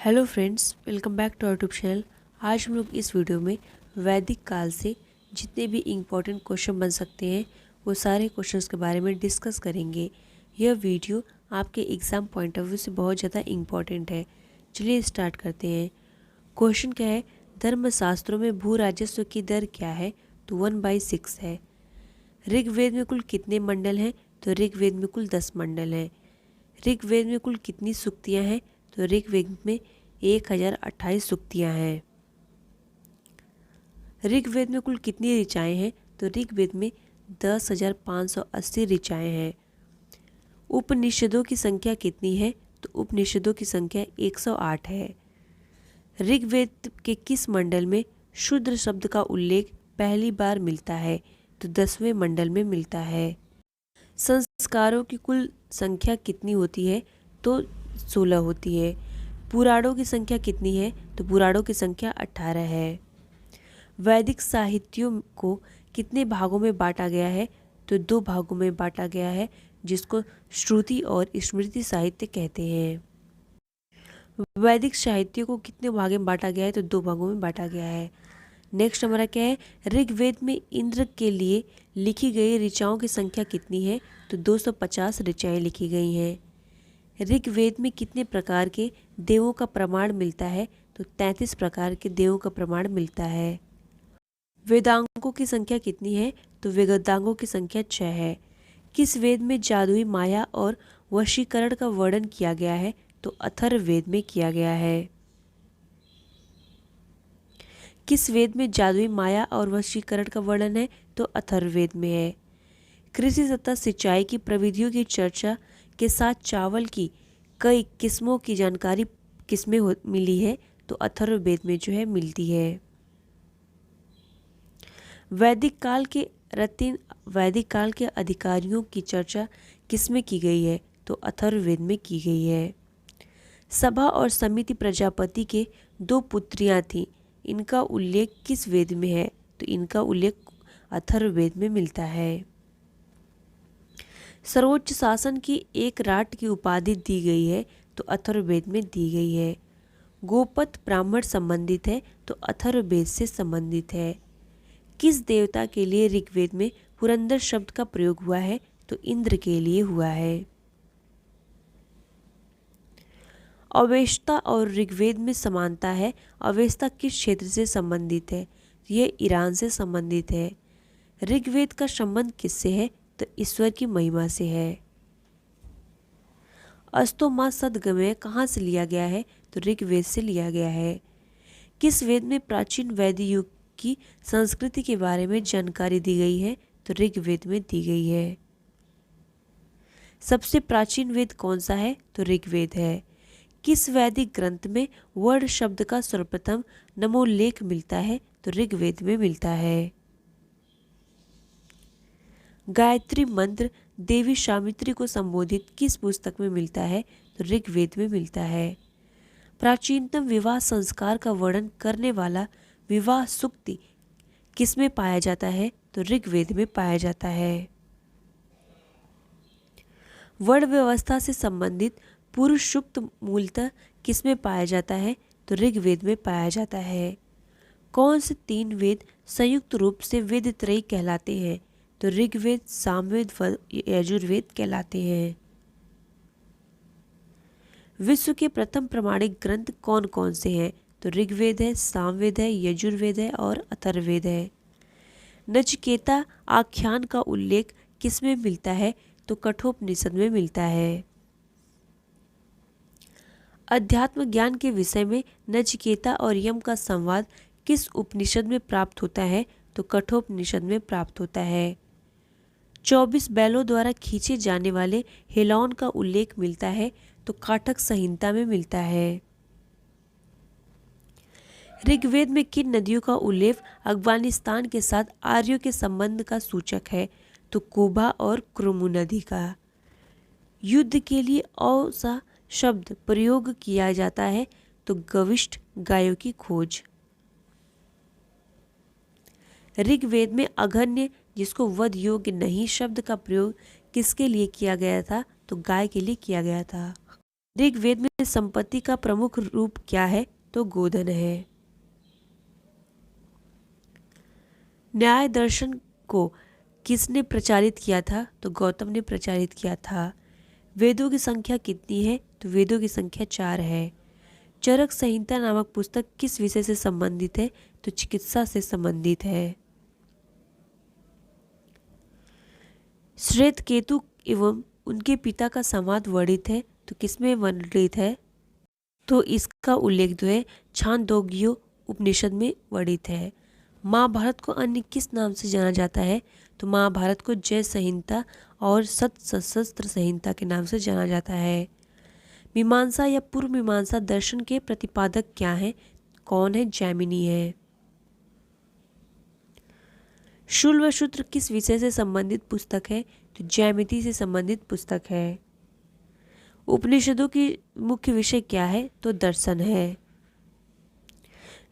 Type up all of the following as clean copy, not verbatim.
Hello friends, welcome back to our YouTube channel. आज हम लोग इस वीडियो में वैदिक काल से जितने भी इम्पोर्टेंट क्वेश्चन बन सकते हैं वो सारे क्वेश्चंस के बारे में डिस्कस करेंगे। यह वीडियो आपके एग्ज़ाम पॉइंट ऑफ व्यू से बहुत ज़्यादा इम्पोर्टेंट है। चलिए स्टार्ट करते हैं। क्वेश्चन क्या है, धर्मशास्त्रों में भू राजस्व की दर क्या है? तो 1/6 है। ऋग्वेद में कुल कितने मंडल हैं? तो ऋग्वेद में कुल 10 मंडल हैं। ऋग्वेद में कुल कितनी सूक्तियाँ हैं? तो ऋग्वेद में 1028 सूक्तियाँ हैं। ऋग्वेद में कुल कितनी ऋचाएँ हैं? तो ऋग्वेद में 10,580 ऋचाएँ हैं। उपनिषदों की संख्या कितनी है? तो उपनिषदों की संख्या 108 है। ऋग्वेद के किस मंडल में शूद्र शब्द का उल्लेख पहली बार मिलता है? तो 10वें मंडल में मिलता है। संस्कारों की कुल संख्या कितनी होती है? तो 16 होती है। पुराणों की संख्या कितनी है? तो पुराणों की संख्या 18 है। वैदिक साहित्यों को कितने भागों में बांटा गया है? तो 2 भागों में बांटा गया है, जिसको श्रुति और स्मृति साहित्य कहते हैं। वैदिक साहित्य को कितने भागों में बांटा गया है? तो 2 भागों में बांटा गया है। नेक्स्ट हमारा क्या है, ऋग्वेद में इंद्र के लिए लिखी गई ऋचाओं की संख्या कितनी है? तो 250 ऋचाएँ लिखी गई हैं। ऋग्वेद में कितने प्रकार के देवों का प्रमाण मिलता है? तो 33 प्रकार के देवों का प्रमाण मिलता है। वेदांगों की संख्या कितनी है? तो वेदांगों की संख्या 6 है। किस वेद में जादुई माया और वशीकरण का वर्णन किया गया है? तो अथर्ववेद में किया गया है। किस वेद में जादुई माया और वशीकरण का वर्णन है? तो अथर्ववेद में है। कृषि तथा सिंचाई की प्रविधियों की चर्चा के साथ चावल की कई किस्मों की जानकारी किसमें मिली है? तो अथर्ववेद में जो है मिलती है। वैदिक काल के अधिकारियों की चर्चा किसमें की गई है? तो अथर्ववेद में की गई है। सभा और समिति प्रजापति के 2 पुत्रियां थीं, इनका उल्लेख किस वेद में है? तो इनका उल्लेख अथर्ववेद में मिलता है। सर्वोच्च शासन की एक राट की उपाधि दी गई है, तो अथर्ववेद में दी गई है। गोपथ ब्राह्मण संबंधित है, तो अथर्ववेद से संबंधित है। किस देवता के लिए ऋग्वेद में पुरंदर शब्द का प्रयोग हुआ है? तो इंद्र के लिए हुआ है। अवेस्ता और ऋग्वेद में समानता है। अवेस्ता किस क्षेत्र से संबंधित है? यह ईरान से संबंधित है। ऋग्वेद का संबंध किससे है? तो ईश्वर की महिमा से है। अस्तो मा सदगमय कहाँ से लिया गया है? तो ऋग्वेद से लिया गया है। किस वेद में प्राचीन वैदिक युग की संस्कृति के बारे में जानकारी दी गई है? तो ऋग्वेद में दी गई है। सबसे प्राचीन वेद कौन सा है? तो ऋग्वेद है। किस वैदिक ग्रंथ में वर्ण शब्द का सर्वप्रथम नमोल्लेख मिलता है? तो ऋग्वेद में मिलता है। गायत्री मंत्र देवी सावित्री को संबोधित किस पुस्तक में मिलता है? तो ऋग्वेद में मिलता है। प्राचीनतम विवाह संस्कार का वर्णन करने वाला विवाह सूक्ति किसमें पाया जाता है? तो ऋग्वेद में पाया जाता है। वर्ण व्यवस्था से संबंधित पुरुष सूक्त मूलतः किसमें पाया जाता है? तो ऋग्वेद में पाया जाता है। कौन से 3 वेद संयुक्त रूप से वेद त्रयी कहलाते हैं? तो ऋग्वेद, सामवेद व यजुर्वेद कहलाते हैं। विश्व के प्रथम प्रमाणिक ग्रंथ कौन कौन से हैं? तो ऋग्वेद है, सामवेद है, यजुर्वेद है और अथर्ववेद है। नचिकेता आख्यान का उल्लेख किसमें मिलता है? तो कठोपनिषद में मिलता है। अध्यात्म ज्ञान के विषय में नचिकेता और यम का संवाद किस उपनिषद में प्राप्त होता है? तो कठोपनिषद में प्राप्त होता है। 24 बैलों द्वारा खींचे जाने वाले हिलौन का उल्लेख मिलता है, तो काठक संहिता में मिलता है। ऋग्वेद में किन नदियों का उल्लेख अफगानिस्तान के साथ आर्यों के संबंध का सूचक है? तो कुबा और क्रुमु नदी का। युद्ध के लिए औसा शब्द प्रयोग किया जाता है, तो गविष्ठ गायों की खोज। ऋग्वेद में अघन्य, जिसको वध योग्य नहीं, शब्द का प्रयोग किसके लिए किया गया था? तो गाय के लिए किया गया था। ऋग्वेद में संपत्ति का प्रमुख रूप क्या है? तो गोधन है। न्याय दर्शन को किसने प्रचारित किया था? तो गौतम ने प्रचारित किया था। वेदों की संख्या कितनी है? तो वेदों की संख्या 4 है। चरक संहिता नामक पुस्तक किस विषय से संबंधित है? तो चिकित्सा से संबंधित है। श्वेतकेतु एवं उनके पिता का संवाद वर्णित है, तो किसमें वर्णित है? तो इसका उल्लेख जो है छांदोग्य उपनिषद में वर्णित है। महाभारत को अन्य किस नाम से जाना जाता है? तो महाभारत को जय संहिता और सतसहस्त्र संहिता के नाम से जाना जाता है। मीमांसा या पूर्व मीमांसा दर्शन के प्रतिपादक क्या हैं? कौन है? जैमिनी है। शूल व शूद्र किस विषय से संबंधित पुस्तक है? तो ज्यामिति से संबंधित पुस्तक है। उपनिषदों की मुख्य विषय क्या है? तो दर्शन है।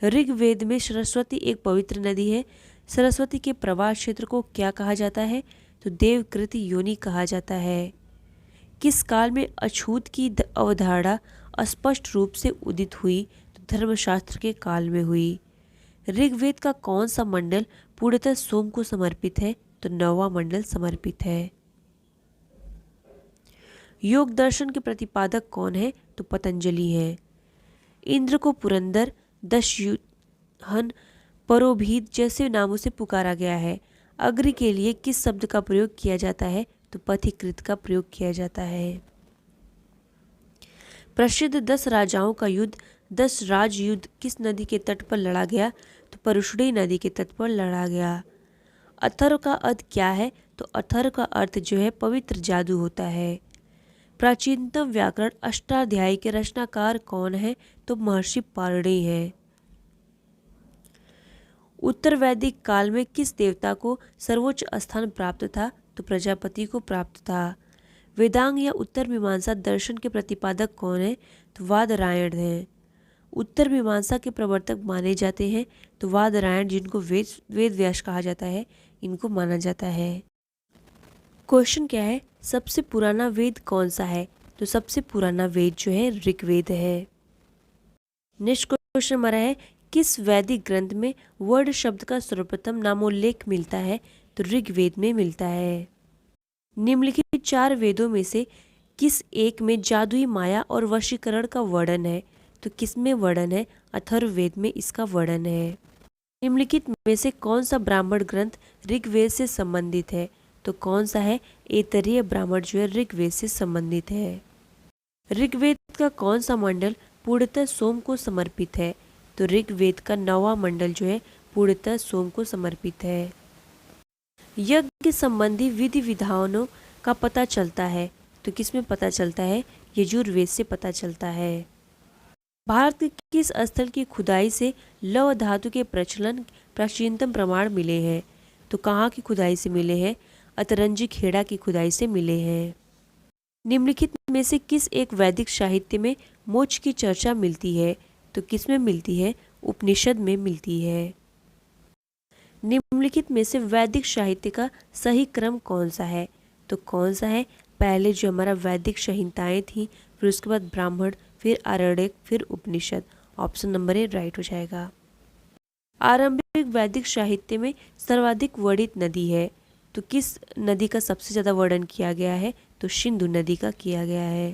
ऋग्वेद में सरस्वती एक पवित्र नदी है। सरस्वती के प्रवाह क्षेत्र को क्या कहा जाता है? तो देवकृति योनि कहा जाता है। किस काल में अछूत की अवधारणा स्पष्ट रूप से उदित हुई? तो धर्मशास्त्र के काल में हुई। ऋग्वेद का कौन सा मंडल पूर्णतः सोम को समर्पित है? तो 9वां मंडल समर्पित है। योग दर्शन के प्रतिपादक कौन है? तो पतंजलि है। इंद्र को पुरंदर, दशयुहन, परोभीत जैसे नामों से पुकारा गया है। अग्नि के लिए किस शब्द का प्रयोग किया जाता है? तो पथिकृत का प्रयोग किया जाता है। प्रसिद्ध 10 राजाओं का युद्ध 10 राजयुद्ध किस नदी के तट पर लड़ा गया? तो परुष्णी नदी के तट पर लड़ा गया। अथर्व का अर्थ क्या है? तो अथर्व का अर्थ जो है पवित्र जादू होता है। प्राचीनतम व्याकरण अष्टाध्यायी के रचनाकार कौन है? तो महर्षि पाणिनि है। उत्तर वैदिक काल में किस देवता को सर्वोच्च स्थान प्राप्त था? तो प्रजापति को प्राप्त था। वेदांग या उत्तर मीमांसा दर्शन के प्रतिपादक कौन है? तो वादरायण है। उत्तर मीमांसा के प्रवर्तक माने जाते हैं तो वादरायण, जिनको वेद व्यास कहा जाता है, इनको माना जाता है। क्वेश्चन क्या है? सबसे पुराना वेद कौन सा है? तो सबसे पुराना वेद जो है ऋग्वेद है। नेक्स्ट क्वेश्चन हमारा है, किस वैदिक ग्रंथ में वर्ण शब्द का सर्वप्रथम नामोल्लेख मिलता है? तो ऋग्वेद में मिलता है। निम्नलिखित 4 वेदों में से किस एक में जादुई माया और वशीकरण का वर्णन है? तो किसमें वर्णन है? अथर्ववेद में इसका वर्णन है। निम्नलिखित में से कौन सा ब्राह्मण ग्रंथ ऋग्वेद से संबंधित है? तो कौन सा है? ऐतरेय ब्राह्मण जो है ऋग्वेद से संबंधित है। ऋग्वेद का कौन सा मंडल पूर्णतः सोम को समर्पित है? तो ऋग्वेद का 9वां मंडल जो है पूर्णतः सोम को समर्पित है। यज्ञ संबंधी विधि विधानों का पता चलता है तो किसमें पता चलता है? यजुर्वेद से पता चलता है। भारत के किस स्थल की खुदाई से लौह धातु के प्रचलन प्राचीनतम प्रमाण मिले हैं? तो कहाँ की खुदाई से मिले हैं? अतरंजी खेड़ा की खुदाई से मिले हैं। निम्नलिखित में से किस एक वैदिक साहित्य में मोक्ष की चर्चा मिलती है? तो किसमें मिलती है? उपनिषद में मिलती है। निम्नलिखित में से वैदिक साहित्य का सही क्रम कौन सा है? तो कौन सा है? पहले जो हमारा वैदिक संहिताएं थी, फिर उसके बाद ब्राह्मण, फिर आरण्यक, फिर उपनिषद। ऑप्शन नंबर ए राइट हो जाएगा। आरंभिक वैदिक साहित्य में सर्वाधिक वर्णित नदी है तो किस नदी का सबसे ज्यादा वर्णन किया गया है? तो सिंधु नदी का किया गया है।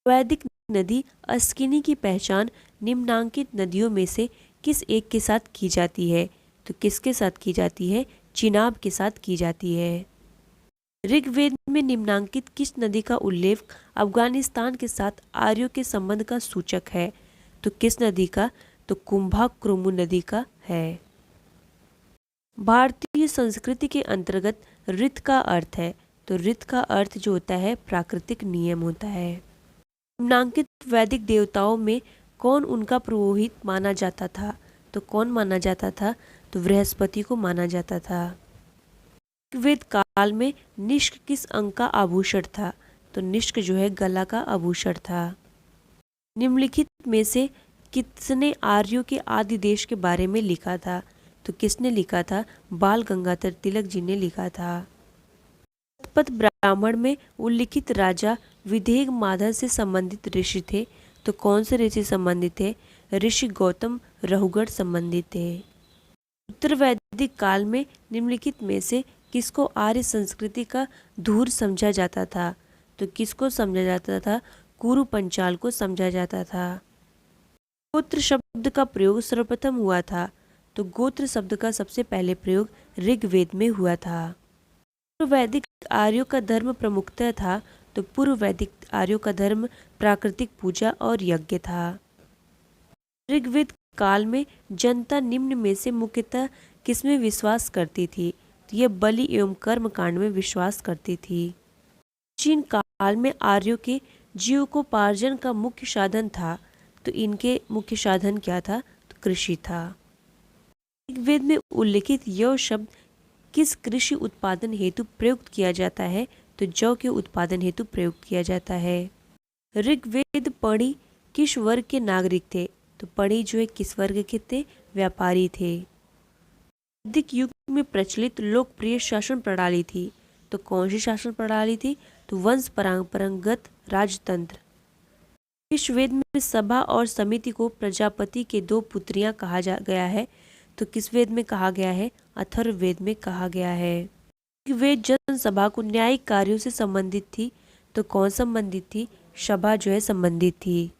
वैदिक नदी अस्किनी की पहचान निम्नांकित नदियों में से किस एक के साथ की जाती है? तो किसके साथ की जाती है? चिनाब के साथ की जाती है। ऋग्वेद में निम्नांकित किस नदी का उल्लेख अफगानिस्तान के साथ आर्यों के संबंध का सूचक है? तो किस नदी का? तो कुंभाकृमु नदी का है। भारतीय संस्कृति के अंतर्गत ऋत का अर्थ है तो ऋत का अर्थ जो होता है प्राकृतिक नियम होता है। निम्नांकित वैदिक देवताओं में कौन उनका पुरोहित माना जाता था? तो कौन माना जाता था? तो बृहस्पति को माना जाता था। ऋग्वेद काल में निष्क किस अंग का आभूषण था? तो निष्क जो है गला का आभूषण था। निम्नलिखित में से किसने आर्यों के आदि देश के बारे में लिखा था? तो किसने लिखा था? बाल गंगाधर तिलक जी ने लिखा था। शतपथ ब्राह्मण में उल्लिखित राजा विदेह माधव से संबंधित ऋषि थे, तो कौन से ऋषि संबंधित थे? ऋषि गौतम रहुगढ़ संबंधित थे। उत्तर वैदिक काल में निम्नलिखित में से किसको आर्य संस्कृति का धूर समझा जाता था? तो किसको समझा जाता था? कुरु पंचाल को समझा जाता था। गोत्र शब्द का प्रयोग सर्वप्रथम हुआ था, तो गोत्र शब्द का सबसे पहले प्रयोग ऋग्वेद में हुआ था। पूर्व वैदिक आर्यों का धर्म प्रमुखतः था, तो पूर्व वैदिक आर्यों का धर्म प्राकृतिक पूजा और यज्ञ था। ऋग्वेद काल में जनता निम्न में से मुख्यतः किसमें विश्वास करती थी? तो यह बलि एवं कर्म कांड में विश्वास करती थी। प्राचीन काल में आर्यों के जीविकोपार्जन का मुख्य साधन था, तो इनके मुख्य साधन क्या था? तो कृषि था। ऋग्वेद में उल्लिखित यौ शब्द किस कृषि उत्पादन हेतु प्रयुक्त किया जाता है? तो जौ के उत्पादन हेतु प्रयुक्त किया जाता है। ऋग्वेद पढ़ी किस वर्ग के नागरिक थे? तो पढ़ी जो है किस वर्ग के थे? व्यापारी थे। वैदिक युग में प्रचलित लोकप्रिय शासन प्रणाली थी, तो कौन सी शासन प्रणाली थी? तो वंश परंपरागत राजतंत्र। किस वेद में सभा और समिति को प्रजापति के दो पुत्रियां कहा गया है? तो किस वेद में कहा गया है? अथर्ववेद में कहा गया है। ऋग्वेद जनसभा को न्यायिक कार्यों से संबंधित थी, तो कौन संबंधित थी? सभा जो है संबंधित थी।